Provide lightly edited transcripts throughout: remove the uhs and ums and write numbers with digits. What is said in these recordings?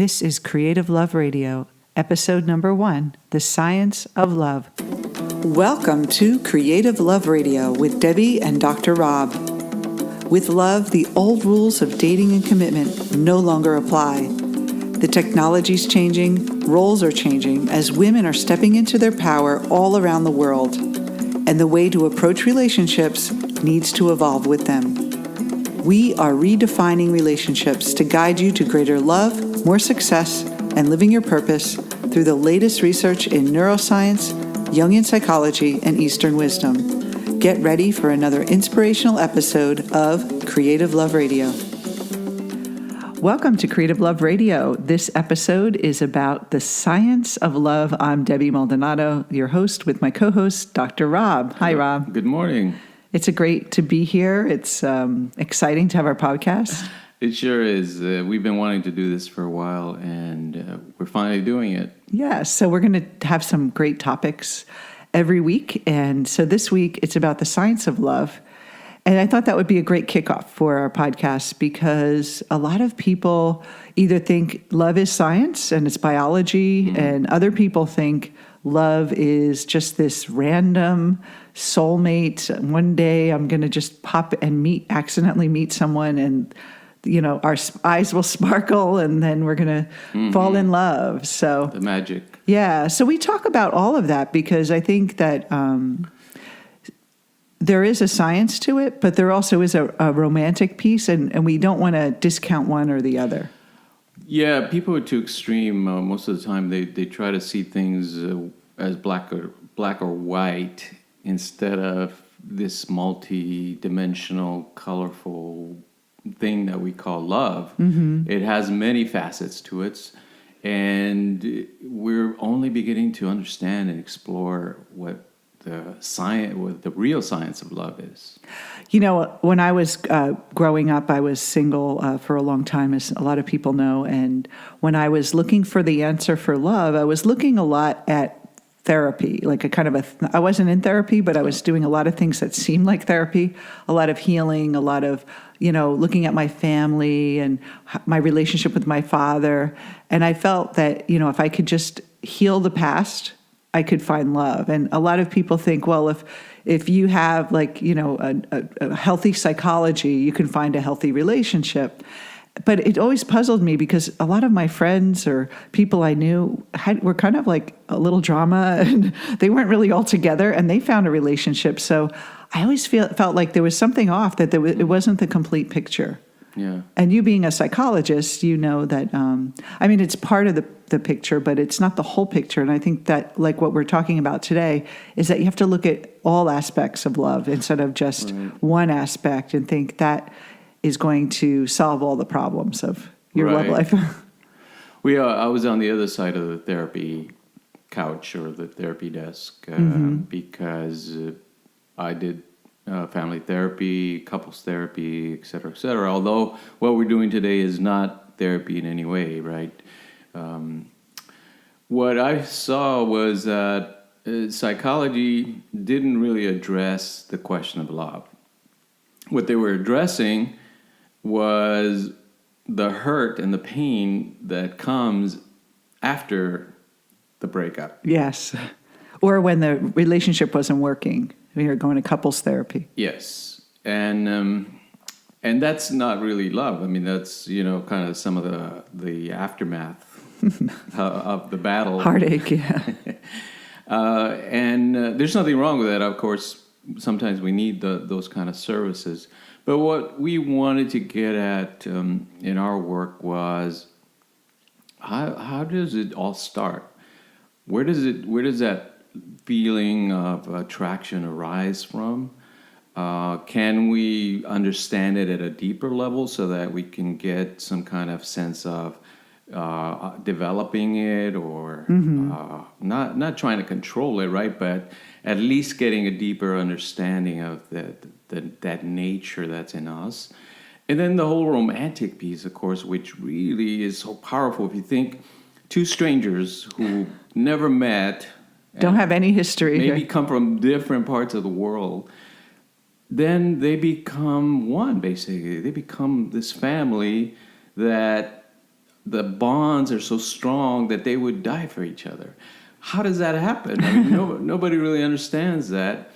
This is Creative Love Radio, episode number 1, The Science of Love. Welcome to Creative Love Radio with Debi and Dr. Rob. With love, the old rules of dating and commitment no longer apply. The technology's changing, roles are changing as women are stepping into their power all around the world. And the way to approach relationships needs to evolve with them. We are redefining relationships to guide you to greater love, more success, and living your purpose through the latest research in neuroscience, Jungian psychology, and Eastern wisdom. Get ready for another inspirational episode of Creative Love Radio. Welcome to Creative Love Radio. This episode is about the science of love. I'm Debi Maldonado, your host, with my co-host, Dr. Rob. Hi, Rob. Good morning. It's great to be here. It's exciting to have our podcast. It sure is. We've been wanting to do this for a while, and we're finally doing it. Yeah, so we're going to have some great topics every week. And so this week, it's about the science of love. And I thought that would be a great kickoff for our podcast because a lot of people either think love is science and it's biology, and other people think love is just this random soulmate. One day I'm going to just pop and accidentally meet someone, and our eyes will sparkle, and then we're going to fall in love. So the magic. Yeah. So we talk about all of that because I think that there is a science to it, but there also is a romantic piece, and we don't want to discount one or the other. Yeah, people are too extreme. Most of the time they try to see things as black or white instead of this multi-dimensional, colorful thing that we call love. Mm-hmm. It has many facets to it, and we're only beginning to understand and explore what the real science of love is. When I was growing up, I was single for a long time, as a lot of people know. And when I was looking for the answer for love, I was looking a lot at therapy, like I wasn't in therapy, but I was doing a lot of things that seemed like therapy, a lot of healing, a lot of, looking at my family and my relationship with my father. And I felt that, if I could just heal the past, I could find love. And a lot of people think, well, if you have a healthy psychology, you can find a healthy relationship. But it always puzzled me because a lot of my friends or people I knew were kind of like a little drama, and they weren't really all together, and they found a relationship. So I always felt like there was something off, that it wasn't the complete picture. Yeah. And you being a psychologist, you know that, it's part of the picture, but it's not the whole picture. And I think that, like what we're talking about today, is that you have to look at all aspects of love instead of just one aspect and think that is going to solve all the problems of your love life. I was on the other side of the therapy couch or the therapy desk because I did family therapy, couples therapy, et cetera, although what we're doing today is not therapy in any way, right? What I saw was that psychology didn't really address the question of love. What they were addressing was the hurt and the pain that comes after the breakup. Yes. Or when the relationship wasn't working. You're going to couples therapy. Yes. And that's not really love. That's, kind of some of the aftermath of the battle. Heartache, yeah. And there's nothing wrong with that. Of course, sometimes we need those kind of services. But what we wanted to get at in our work was how does it all start? Where does that feeling of attraction arise from? Can we understand it at a deeper level so that we can get some kind of sense of developing it, or not trying to control it, right? But at least getting a deeper understanding of that nature that's in us. And then the whole romantic piece, of course, which really is so powerful. If you think two strangers who never met, don't have any history, maybe come from different parts of the world, then they become one, basically. They become this family that the bonds are so strong that they would die for each other. How does that happen? I mean, nobody really understands that,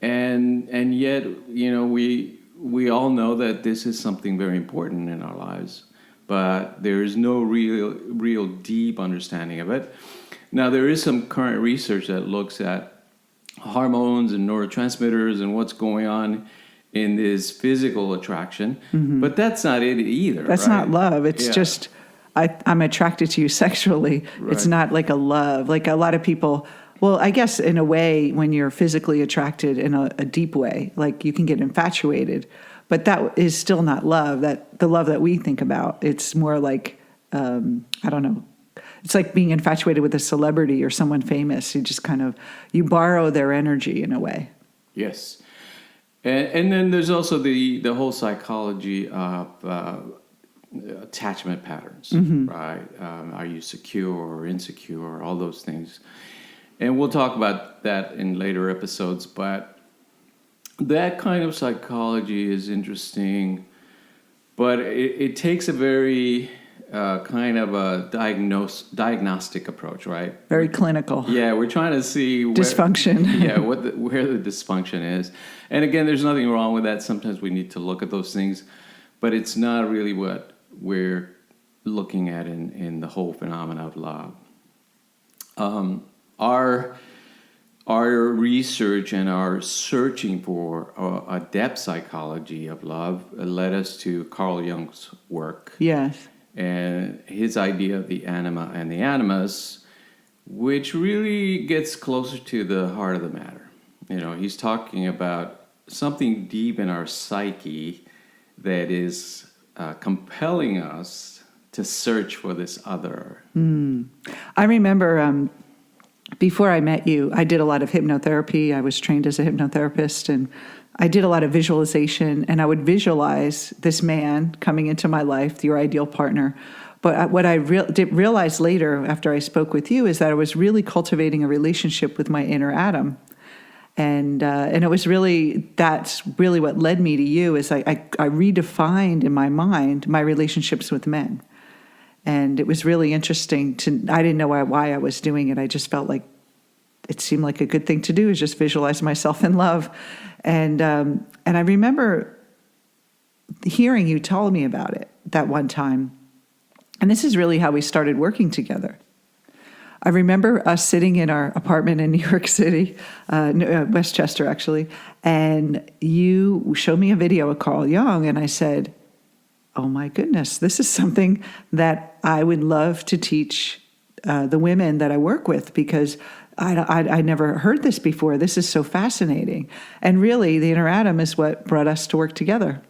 and yet, we all know that this is something very important in our lives, but there is no real deep understanding of it. Now, there is some current research that looks at hormones and neurotransmitters and what's going on in this physical attraction, but that's not it either. That's right? not love. It's just I'm attracted to you sexually. Right. It's not like a love. Like a lot of people, well, I guess in a way, when you're physically attracted in a deep way, like you can get infatuated, but that is still not love. That the love that we think about, it's more like I don't know. It's like being infatuated with a celebrity or someone famous. You just you borrow their energy in a way. Yes. And then there's also the whole psychology of attachment patterns, right? Are you secure or insecure, all those things. And we'll talk about that in later episodes, but that kind of psychology is interesting, but it takes a very kind of a diagnostic approach, right? Very clinical. Yeah, we're trying to see dysfunction. Where the dysfunction is. And again, there's nothing wrong with that. Sometimes we need to look at those things, but it's not really what we're looking at in the whole phenomena of love. Our research and our searching for a depth psychology of love led us to Carl Jung's work. Yes. And his idea of the anima and the animus, which really gets closer to the heart of the matter. He's talking about something deep in our psyche that is compelling us to search for this other. I remember before I met you, I did a lot of hypnotherapy. I was trained as a hypnotherapist, and I did a lot of visualization, and I would visualize this man coming into my life, your ideal partner. But what I realized later after I spoke with you is that I was really cultivating a relationship with my inner Adam. And it was that's really what led me to you is I redefined in my mind my relationships with men. And it was really interesting I didn't know why I was doing it. I just felt like it seemed like a good thing to do is just visualize myself in love. And I remember hearing you tell me about it that one time. And this is really how we started working together. I remember us sitting in our apartment in New York City, Westchester actually, and you showed me a video of Carl Jung, and I said, oh my goodness, this is something that I would love to teach the women that I work with, because I never heard this before. This is so fascinating. And really, the inner Adam is what brought us to work together.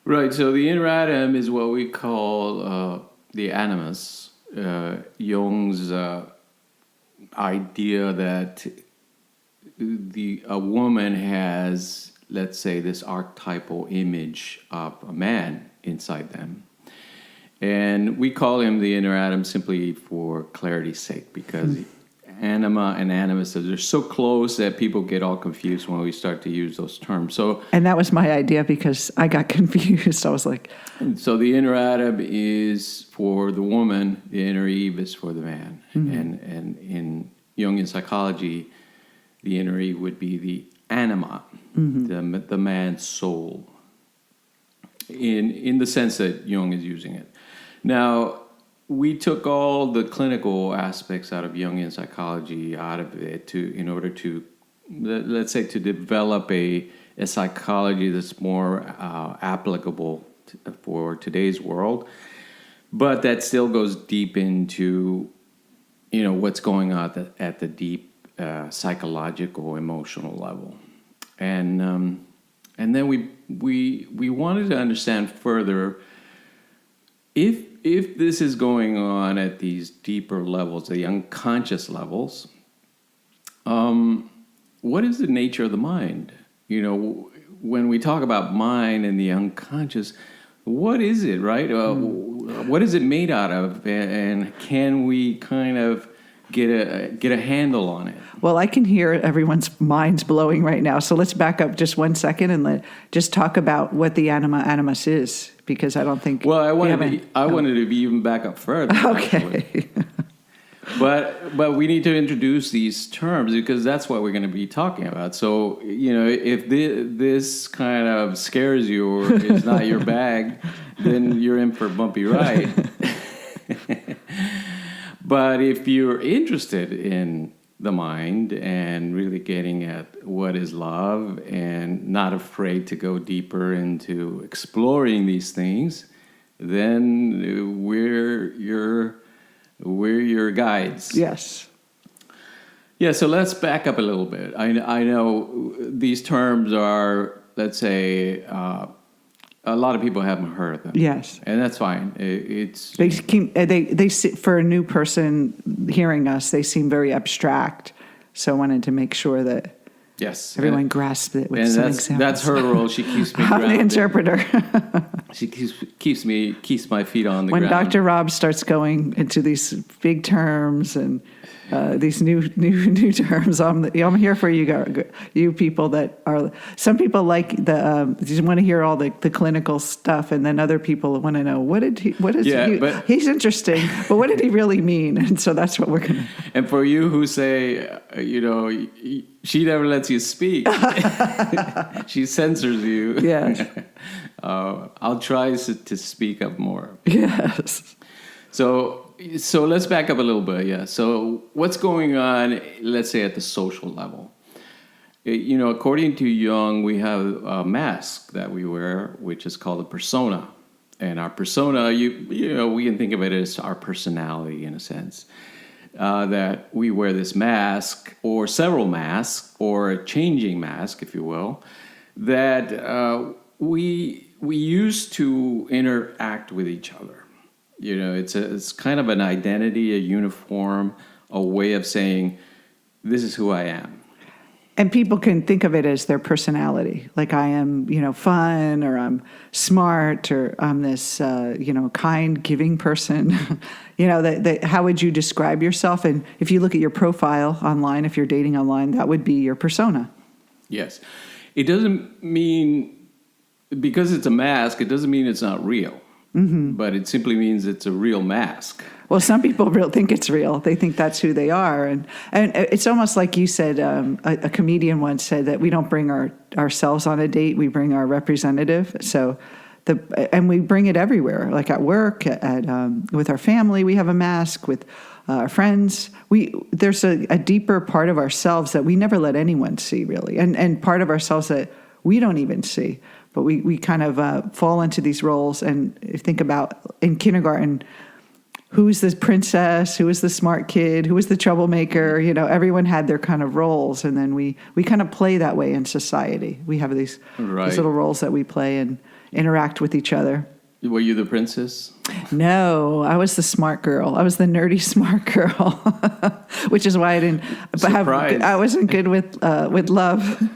Right, so the inner Adam is what we call the animus. Jung's idea that a woman has, let's say, this archetypal image of a man inside them. And we call him the inner Adam simply for clarity's sake, because anima and animus, they're so close that people get all confused when we start to use those terms. And that was my idea, because I got confused. I was like... So the inner Adam is for the woman, the inner Eve is for the man. And in Jungian psychology, the inner Eve would be the anima, the man's soul, in the sense that Jung is using it. Now, we took all the clinical aspects out of Jungian psychology out of it in order to, let's say, to develop a psychology that's more applicable for today's world, but that still goes deep into, what's going on at the deep psychological, emotional level, and then we wanted to understand further if this is going on at these deeper levels, the unconscious levels, what is the nature of the mind? When we talk about mind and the unconscious, what is it, right? What is it made out of, and can we kind of get a handle on it? Well, I can hear everyone's minds blowing right now. So let's back up just 1 second and just talk about what the anima animus is, because I don't think. Well, I wanted to be even back up further. Okay. But we need to introduce these terms because that's what we're going to be talking about. So, if this kind of scares you or is not your bag, then you're in for a bumpy ride. But if you're interested in the mind and really getting at what is love and not afraid to go deeper into exploring these things, then we're your guides. Yes. Yeah, so let's back up a little bit. I know these terms are, let's say, a lot of people haven't heard of them. Yes. And that's fine. They for a new person hearing us, they seem very abstract. So I wanted to make sure that everyone grasped it with some examples. That's her role. She keeps me grounded. I'm the interpreter. She keeps my feet on the when ground. When Dr. Rob starts going into these big terms and these new terms, I'm here for you people that are. Some people like just want to hear all the clinical stuff, and then other people want to know he's interesting, but what did he really mean? And so that's what we're gonna. And for you who say, she never lets you speak. She censors you. Yes. I'll try to speak up more. Yes. So let's back up a little bit. Yeah. So what's going on, let's say, at the social level? According to Jung, we have a mask that we wear, which is called a persona. And our persona, we can think of it as our personality in a sense. That we wear this mask or several masks or a changing mask, if you will, that we use to interact with each other. It's kind of an identity, a uniform, a way of saying, this is who I am. And people can think of it as their personality. Like I am, fun, or I'm smart, or I'm this, kind, giving person. How would you describe yourself? And if you look at your profile online, if you're dating online, that would be your persona. Yes. It doesn't mean, because it's a mask, it doesn't mean it's not real. Mm-hmm. But it simply means it's a real mask. Well, some people think it's real. They think that's who they are. And it's almost like you said, a comedian once said that we don't bring ourselves on a date, we bring our representative. So and we bring it everywhere, like at work, with our family, we have a mask, with our friends. There's a deeper part of ourselves that we never let anyone see, really, and part of ourselves that we don't even see. But we kind of fall into these roles, and think about in kindergarten, who's the princess, who is the smart kid, who is the troublemaker. Everyone had their kind of roles, and then we kind of play that way in society. We have these little roles that we play and interact with each other. Were you the princess? No, I was the smart girl. I was the nerdy smart girl, which is why I didn't. I wasn't good with love.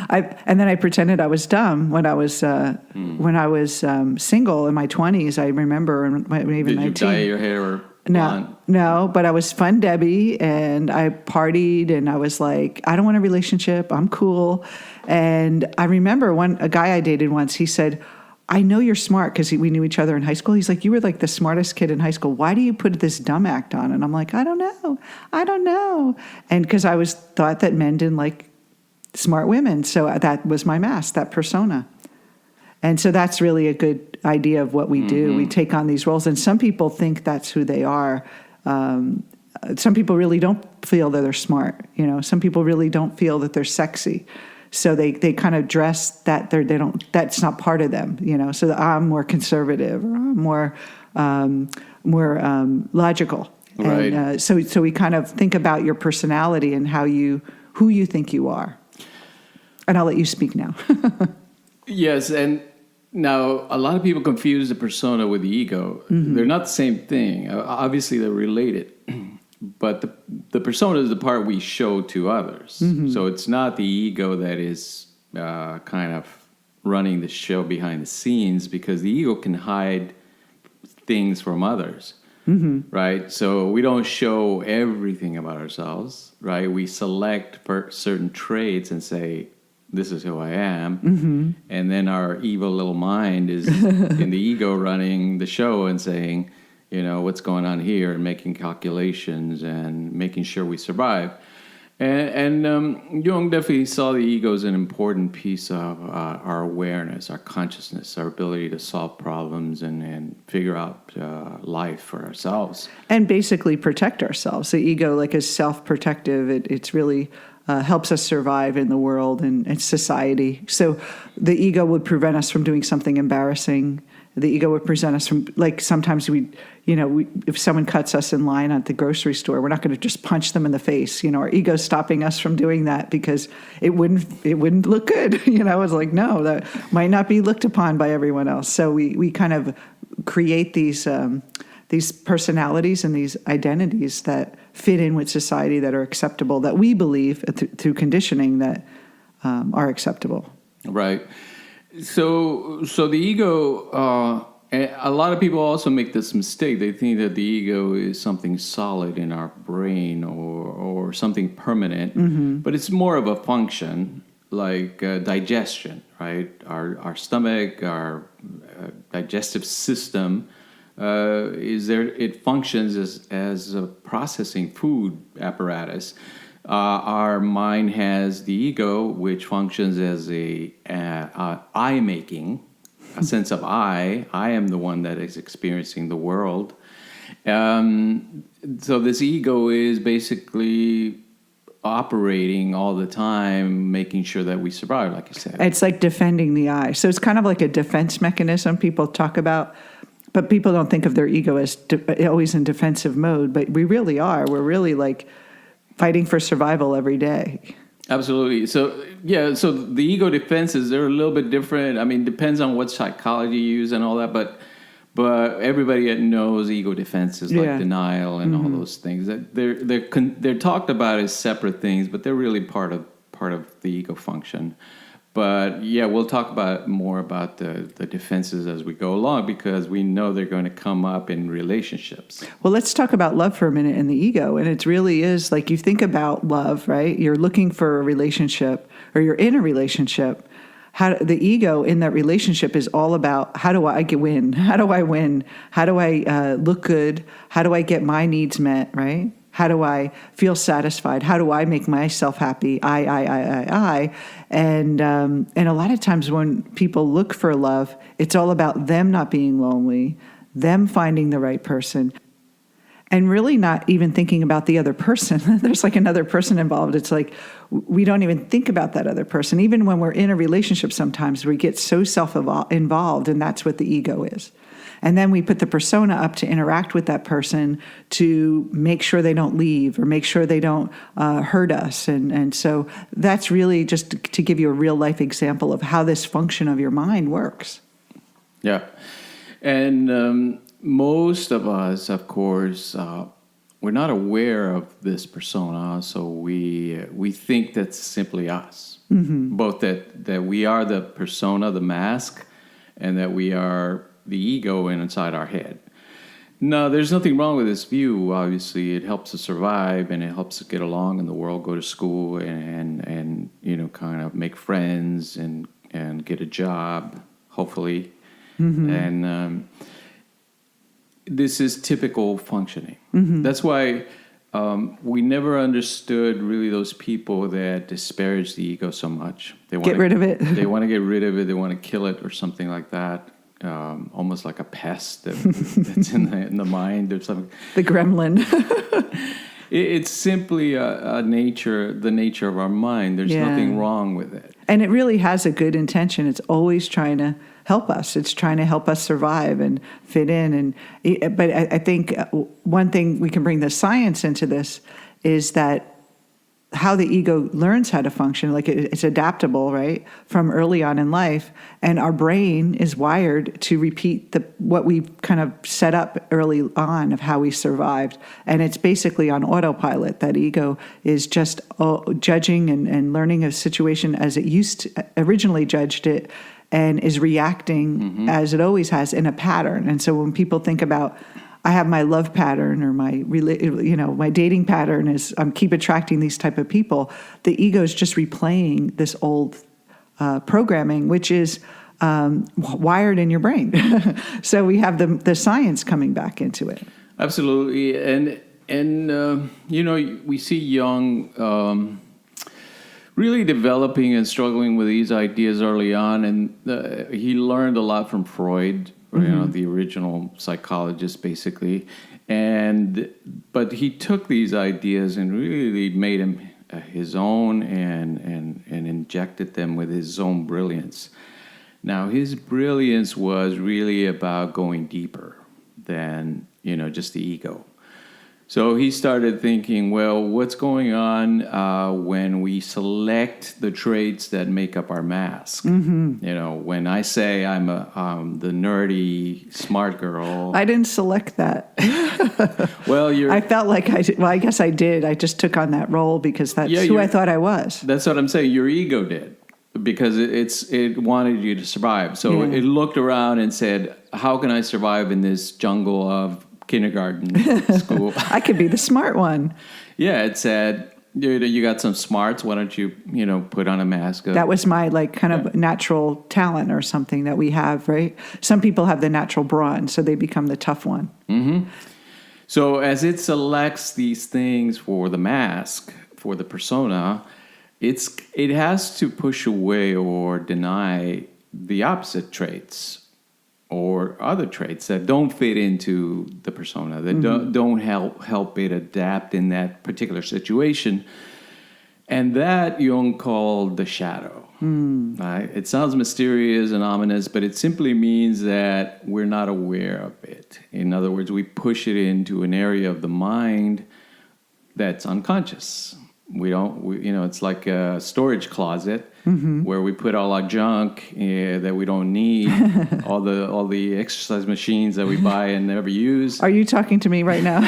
And then I pretended I was dumb when I was single in my 20s. I remember, and even 19. Did you dye your hair or blonde? No, but I was fun Debbie, and I partied, and I was like, I don't want a relationship. I'm cool. And I remember a guy I dated once. He said, I know you're smart, because we knew each other in high school. He's like, you were like the smartest kid in high school. Why do you put this dumb act on? And I'm like, I don't know. And because I thought that men didn't like smart women. So that was my mask, that persona. And so that's really a good idea of what we do. Mm-hmm. We take on these roles, and some people think that's who they are. Some people really don't feel that they're smart. Some people really don't feel that they're sexy. So they kind of dress that that's not part of them, so that I'm more conservative, or I'm more logical. Right. And so we kind of think about your personality and who you think you are. And I'll let you speak now. Yes, and now a lot of people confuse the persona with the ego. Mm-hmm. They're not the same thing. Obviously, they're related. But the persona is the part we show to others. Mm-hmm. So it's not the ego that is kind of running the show behind the scenes, because the ego can hide things from others, mm-hmm. right? So we don't show everything about ourselves, right? We select certain traits and say, this is who I am. And then our evil little mind is in the ego running the show and saying, what's going on here, and making calculations and making sure we survive. And Jung definitely saw the ego as an important piece of our awareness, our consciousness, our ability to solve problems and figure out life for ourselves. And basically protect ourselves. The ego, like, is self-protective. It's really helps us survive in the world and society. So the ego would prevent us from doing something embarrassing. The ego would prevent us from, like, sometimes if someone cuts us in line at the grocery store, we're not going to just punch them in the face. Our ego's stopping us from doing that because it wouldn't look good. It's like, no, that might not be looked upon by everyone else. So we kind of create these personalities and these identities that fit in with society, that are acceptable, that we believe through conditioning that are acceptable. Right. So the ego, a lot of people also make this mistake. They think that the ego is something solid in our brain or something permanent, but it's more of a function, like digestion, right? Our stomach, our digestive system is there. It functions as a processing food apparatus. Our mind has the ego, which functions as I making, a sense of I. I am the one that is experiencing the world. So this ego is basically operating all the time, making sure that we survive, like you said. It's like defending the I. So it's kind of like a defense mechanism people talk about, but people don't think of their ego as always in defensive mode. But we really are. We're really like fighting for survival every day. Absolutely. So the ego defenses, they're a little bit different. I mean, depends on what psychology you use and all that, but everybody that knows ego defenses like denial and all those things, that they're talked about as separate things, but they're really part of the ego function. But we'll talk more about the defenses as we go along, because we know they're going to come up in relationships. Well, let's talk about love for a minute and the ego. And it really is like, you think about love, right? You're looking for a relationship, or you're in a relationship. How the ego in that relationship is all about, how do I win? How do I win? How do I look good? How do I get my needs met, right? How do I feel satisfied? How do I make myself happy? I. And a lot of times when people look for love, it's all about them not being lonely, them finding the right person, and really not even thinking about the other person. There's like another person involved. It's like we don't even think about that other person. Even when we're in a relationship, sometimes we get so self-involved, and that's what the ego is. And then we put the persona up to interact with that person to make sure they don't leave or make sure they don't hurt us. And so that's really just to give you a real life example of how this function of your mind works. Yeah. And most of us, of course, we're not aware of this persona, so we think that's simply us. Both that we are the persona, the mask, and that we are the ego inside our head. No, there's nothing wrong with this view. Obviously, it helps us survive, and it helps us get along in the world, go to school, and kind of make friends and get a job, hopefully. And this is typical functioning. That's why we never understood really those people that disparage the ego so much. They want get rid of it. They want to get rid of it. They want to kill it or something like that. Almost like a pest that's in the mind or something. The gremlin. It's simply the nature of our mind. There's nothing wrong with it. And it really has a good intention. It's always trying to help us. It's trying to help us survive and fit in. But I think one thing we can bring the science into this is that how the ego learns how to function, like it's adaptable, right, from early on in life, and our brain is wired to repeat what we kind of set up early on of how we survived, and it's basically on autopilot. That ego is just judging and learning a situation as it originally judged it, and is reacting as it always has in a pattern. And so when people think about, I have my love pattern or my dating pattern is keep attracting these type of people, the ego is just replaying this old programming, which is wired in your brain. So we have the science coming back into it. Absolutely, and we see Jung really developing and struggling with these ideas early on, and he learned a lot from Freud, the original psychologist, basically. But he took these ideas and really made them his own and injected them with his own brilliance. Now, his brilliance was really about going deeper than, just the ego. So he started thinking, well, what's going on when we select the traits that make up our mask? Mm-hmm. When I say I'm the nerdy smart girl. I didn't select that. Well, I felt like I did. Well, I guess I did. I just took on that role because that's who I thought I was. That's what I'm saying. Your ego did. Because it wanted you to survive. So it looked around and said, how can I survive in this jungle of kindergarten school? I could be the smart one. Yeah, it said, you got some smarts. Why don't you, put on a mask? That was my kind of natural talent or something that we have, right? Some people have the natural brawn, so they become the tough one. Mm-hmm. So as it selects these things for the mask, for the persona, it has to push away or deny the opposite traits or other traits that don't fit into the persona, that don't help it adapt in that particular situation. And that Jung called the shadow. Right? It sounds mysterious and ominous, but it simply means that we're not aware of it. In other words, we push it into an area of the mind that's unconscious. It's like a storage closet where we put all our junk that we don't need, all the exercise machines that we buy and never use. Are you talking to me right now?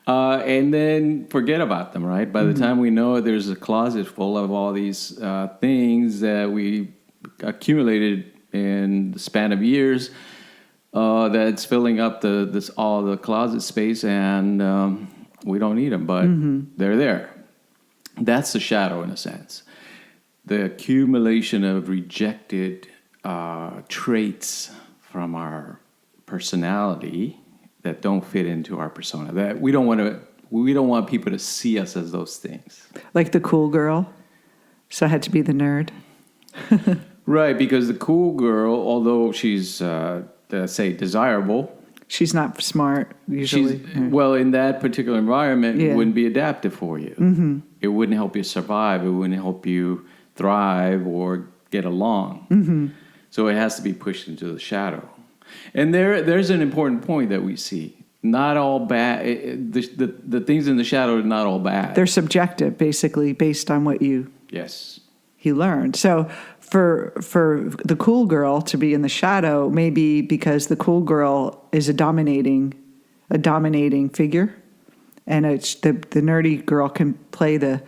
And then forget about them, right? By the time we know it, there's a closet full of all these things that we accumulated in the span of years that's filling up all the closet space, and we don't need them, but they're there. That's the shadow in a sense. The accumulation of rejected traits from our personality that don't fit into our persona. That we don't want people to see us as those things. Like the cool girl. So I had to be the nerd. Right, because the cool girl, although she's say desirable, she's not smart, usually. Well, in that particular environment, it wouldn't be adaptive for you. Mm-hmm. It wouldn't help you survive. It wouldn't help you thrive or get along. Mm-hmm. So it has to be pushed into the shadow. And there's an important point that we see. Not all bad. The things in the shadow are not all bad. They're subjective, basically, based on what you learned. So for the cool girl to be in the shadow, maybe because the cool girl is a dominating figure, and it's the nerdy girl can play the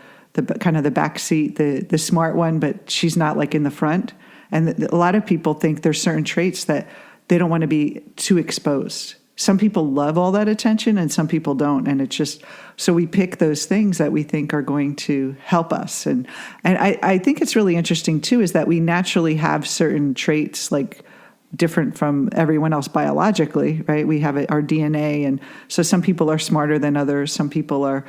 kind of the back seat, the smart one, but she's not like in the front. And a lot of people think there's certain traits that they don't want to be too exposed. Some people love all that attention and some people don't. And it's just, so we pick those things that we think are going to help us. And I think it's really interesting too, is that we naturally have certain traits like different from everyone else biologically, right? We have our DNA. And so some people are smarter than others. Some people are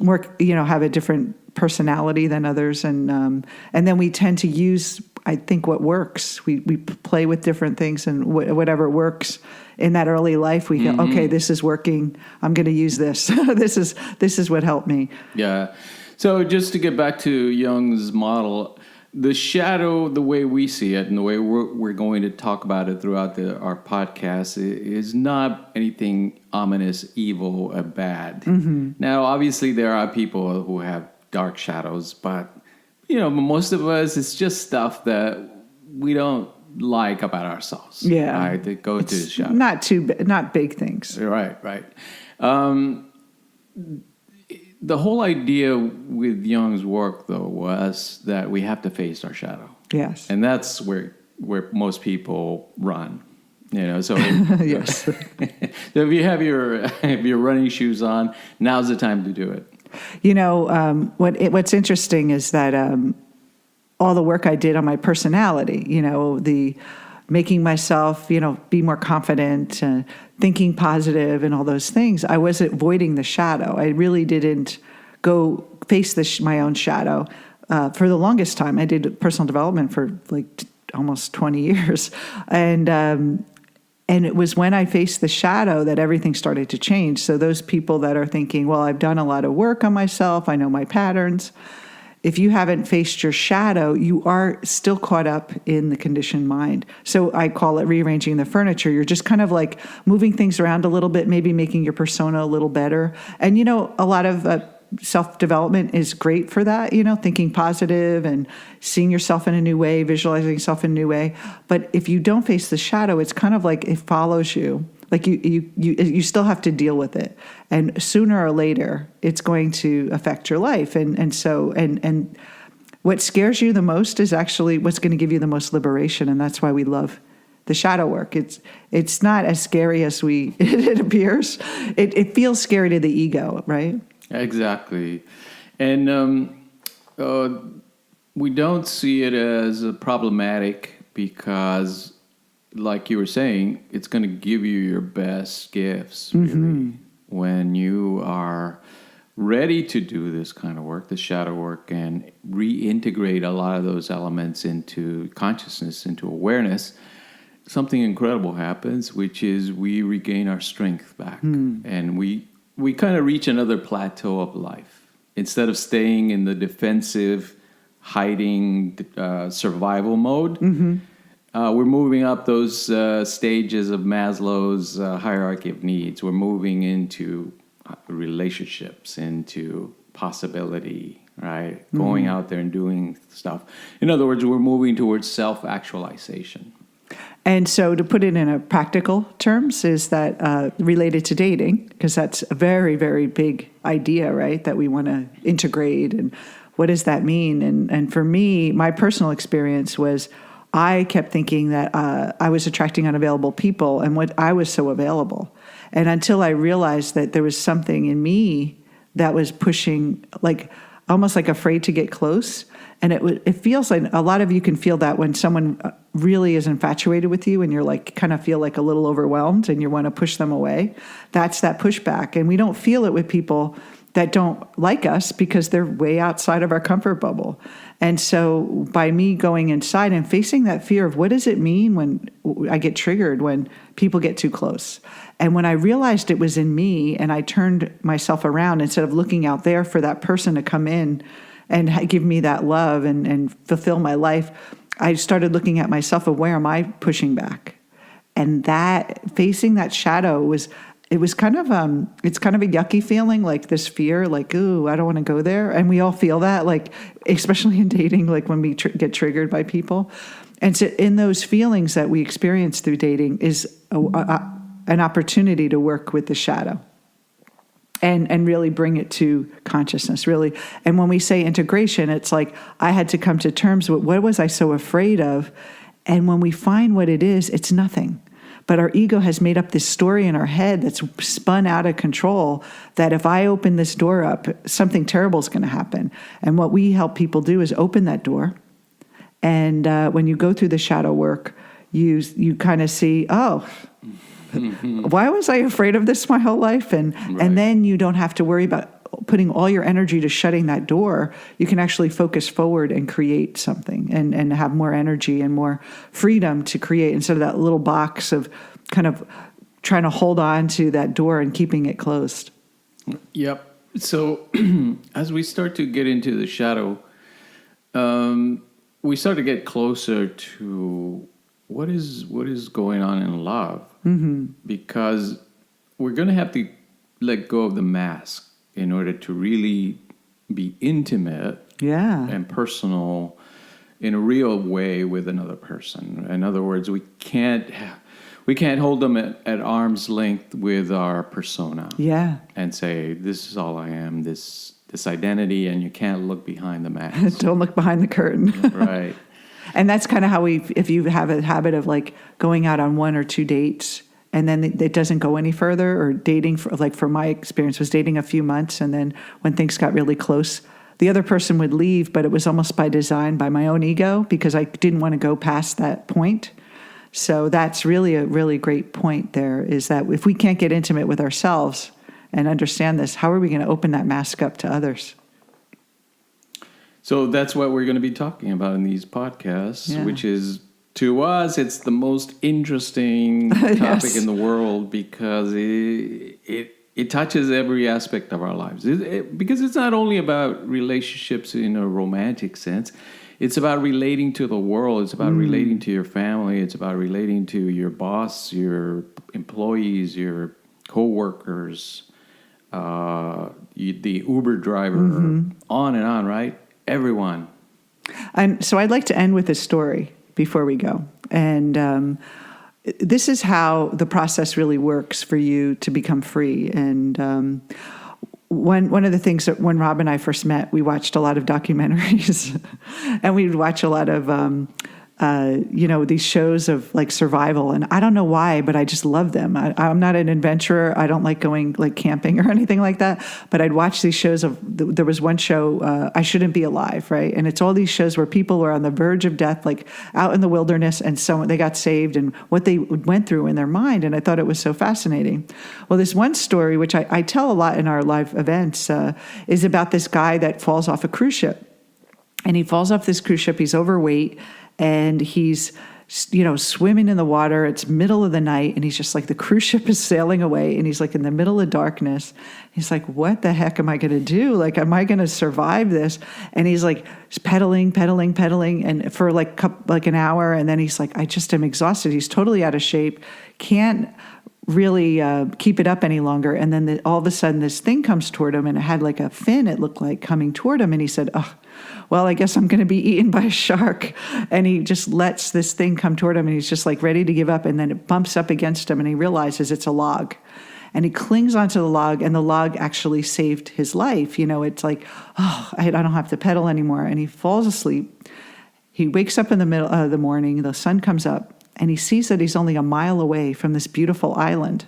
more, have a different personality than others. And then we tend to use, I think, what works. We play with different things, and whatever works in that early life, we go, okay, this is working. I'm going to use this. This is what helped me. Yeah. So just to get back to Jung's model, the shadow, the way we see it, and the way we're going to talk about it throughout our podcast, is not anything ominous, evil, or bad. Mm-hmm. Now, obviously, there are people who have dark shadows, but most of us, it's just stuff that we don't like about ourselves. Yeah, right. That go to the shadow. Not big things. Right. The whole idea with Jung's work, though, was that we have to face our shadow. Yes, and that's where most people run. So yes. So if you have your running shoes on, now's the time to do it. What's interesting is that all the work I did on my personality, the making myself, be more confident, thinking positive and all those things, I was avoiding the shadow. I really didn't go face my own shadow. For the longest time, I did personal development for almost 20 years. And it was when I faced the shadow that everything started to change. So those people that are thinking, well, I've done a lot of work on myself, I know my patterns. If you haven't faced your shadow, you are still caught up in the conditioned mind. So I call it rearranging the furniture. You're just kind of like moving things around a little bit, maybe making your persona a little better. And, a lot of self-development is great for that, thinking positive and seeing yourself in a new way, visualizing yourself in a new way. But if you don't face the shadow, it's kind of like it follows you. Like you still have to deal with it. And sooner or later, it's going to affect your life. And what scares you the most is actually what's going to give you the most liberation. And that's why we love the shadow work. It's not as scary as it appears. It feels scary to the ego, right? Exactly. And we don't see it as problematic because, like you were saying, it's going to give you your best gifts, really, when you are ready to do this kind of work, the shadow work, and reintegrate a lot of those elements into consciousness, into awareness. Something incredible happens, which is we regain our strength back, and we kind of reach another plateau of life. Instead of staying in the defensive, hiding, survival mode, we're moving up those stages of Maslow's hierarchy of needs. We're moving into relationships, into possibility, right? Going out there and doing stuff. In other words, we're moving towards self-actualization. And so to put it in a practical terms is that related to dating, because that's a very, very big idea, right, that we want to integrate. And what does that mean? And for me, my personal experience was I kept thinking that I was attracting unavailable people and what I was so available. And until I realized that there was something in me that was pushing, almost like afraid to get close. And it feels like a lot of you can feel that when someone really is infatuated with you and you're kind of feel like a little overwhelmed and you want to push them away. That's that pushback. And we don't feel it with people that don't like us because they're way outside of our comfort bubble. And so by me going inside and facing that fear of what does it mean when I get triggered, when people get too close? And when I realized it was in me and I turned myself around instead of looking out there for that person to come in and give me that love and fulfill my life, I started looking at myself of where am I pushing back? And that facing that shadow it's kind of a yucky feeling, like this fear, ooh, I don't want to go there. And we all feel that, especially in dating, when we get triggered by people. And so in those feelings that we experience through dating is an opportunity to work with the shadow. And really bring it to consciousness, really. And when we say integration, it's like I had to come to terms with what was I so afraid of? And when we find what it is, it's nothing. But our ego has made up this story in our head that's spun out of control that if I open this door up, something terrible is going to happen. And what we help people do is open that door. And when you go through the shadow work, you kind of see, oh, why was I afraid of this my whole life? And then you don't have to worry about putting all your energy to shutting that door. You can actually focus forward and create something and have more energy and more freedom to create instead of that little box of kind of trying to hold on to that door and keeping it closed. Yep. So as we start to get into the shadow, we start to get closer to what is going on in love. Because we're going to have to let go of the mask in order to really be intimate and personal in a real way with another person. In other words, we can't hold them at arm's length with our persona and say, this is all I am, this identity, and you can't look behind the mask. Don't look behind the curtain. Right. And that's kind of how if you have a habit of going out on 1 or 2 dates and then it doesn't go any further, or dating for my experience was dating a few months. And then when things got really close, the other person would leave, but it was almost by design, by my own ego, because I didn't want to go past that point. So that's really a really great point there, is that if we can't get intimate with ourselves and understand this, how are we going to open that mask up to others? So that's what we're going to be talking about in these podcasts, which is, to us, it's the most interesting topic in the world, because it touches every aspect of our lives. Because it's not only about relationships in a romantic sense. It's about relating to the world. It's about relating to your family. It's about relating to your boss, your employees, your coworkers, the Uber driver, on and on, right? Everyone. And so I'd like to end with a story before we go. And this is how the process really works for you to become free. And one of the things that when Rob and I first met, we watched a lot of documentaries and we'd watch a lot of, these shows of like survival. And I don't know why, but I just love them. I'm not an adventurer. I don't like going like camping or anything like that. But I'd watch these shows there was one show, I Shouldn't Be Alive, right? And it's all these shows where people were on the verge of death, like out in the wilderness, and they got saved and what they went through in their mind. And I thought it was so fascinating. Well, this one story, which I tell a lot in our live events, is about this guy that falls off a cruise ship. And he falls off this cruise ship. He's overweight. And he's, swimming in the water. It's middle of the night. And he's just like, the cruise ship is sailing away. And he's like in the middle of darkness. He's like, what the heck am I going to do? Like, am I going to survive this? And he's like pedaling. And for like an hour. And then he's like, I just am exhausted. He's totally out of shape. Can't really keep it up any longer. And then all of a sudden this thing comes toward him, and it had like a fin, it looked like, coming toward him. And he said, oh, well, I guess I'm going to be eaten by a shark. And he just lets this thing come toward him, and he's just like ready to give up. And then it bumps up against him, and he realizes it's a log. And he clings onto the log, and the log actually saved his life. It's like, oh, I don't have to pedal anymore. And he falls asleep. He wakes up in the middle of the morning. The sun comes up. And he sees that he's only a mile away from this beautiful island.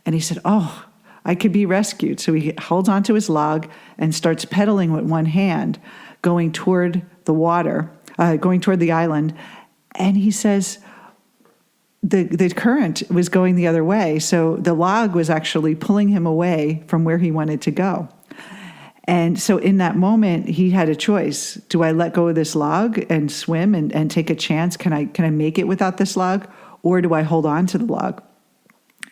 And he said, oh, I could be rescued. So he holds onto his log and starts pedaling with one hand, going toward the water, going toward the island. And he says the current was going the other way. So the log was actually pulling him away from where he wanted to go. And so in that moment, he had a choice. Do I let go of this log and swim and take a chance? Can I make it without this log? Or do I hold on to the log?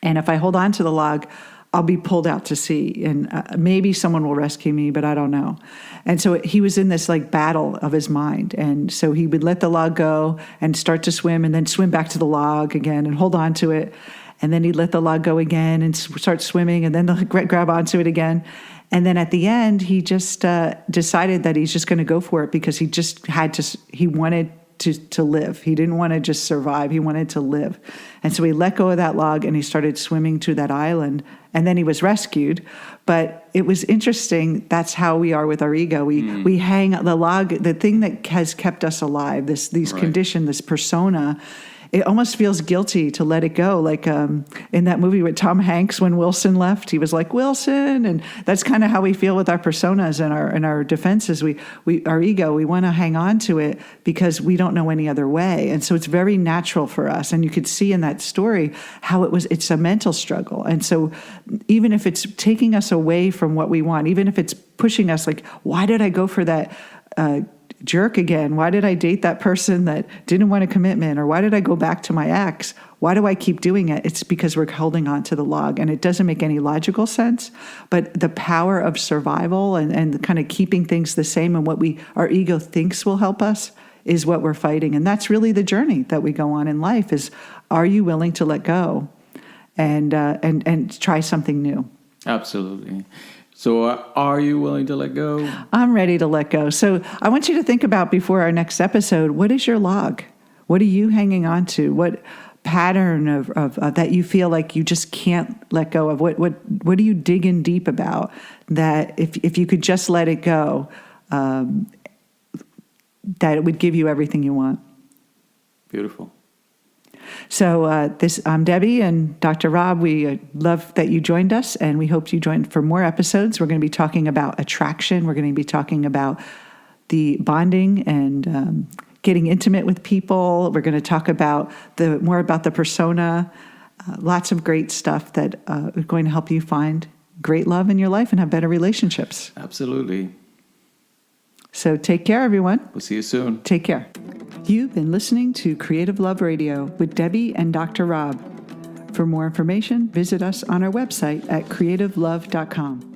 And if I hold on to the log, I'll be pulled out to sea. And maybe someone will rescue me, but I don't know. And so he was in this like battle of his mind. And so he would let the log go and start to swim, and then swim back to the log again and hold on to it. And then he'd let the log go again and start swimming, and then grab onto it again. And then at the end, he just decided that he's just going to go for it, because he just he wanted to live. He didn't want to just survive. He wanted to live. And so he let go of that log, and he started swimming to that island. And then he was rescued. But it was interesting. That's how we are with our ego. We hang the log, the thing that has kept us alive, these condition, this persona. It almost feels guilty to let it go. Like in that movie with Tom Hanks, when Wilson left, he was like, Wilson. And that's kind of how we feel with our personas and our defenses. Our ego, we want to hang on to it because we don't know any other way. And so it's very natural for us. And you could see in that story how it's a mental struggle. And so even if it's taking us away from what we want, even if it's pushing us, like, why did I go for that jerk again? Why did I date that person that didn't want a commitment? Or why did I go back to my ex? Why do I keep doing it? It's because we're holding on to the log, and it doesn't make any logical sense. But the power of survival and kind of keeping things the same, and what our ego thinks will help us, is what we're fighting. And that's really the journey that we go on in life, is, are you willing to let go and try something new? Absolutely. So are you willing to let go? I'm ready to let go. So I want you to think about, before our next episode, what is your log? What are you hanging on to? What pattern of that you feel like you just can't let go of? What are you digging deep about that if you could just let it go, that it would give you everything you want? Beautiful. So I'm Debbie and Dr. Rob. We love that you joined us, and we hope you join for more episodes. We're going to be talking about attraction. We're going to be talking about the bonding and getting intimate with people. We're going to talk about more about the persona. Lots of great stuff that is going to help you find great love in your life and have better relationships. Absolutely. So take care, everyone. We'll see you soon. Take care. You've been listening to Creative Love Radio with Debbie and Dr. Rob. For more information, visit us on our website at creativelove.com.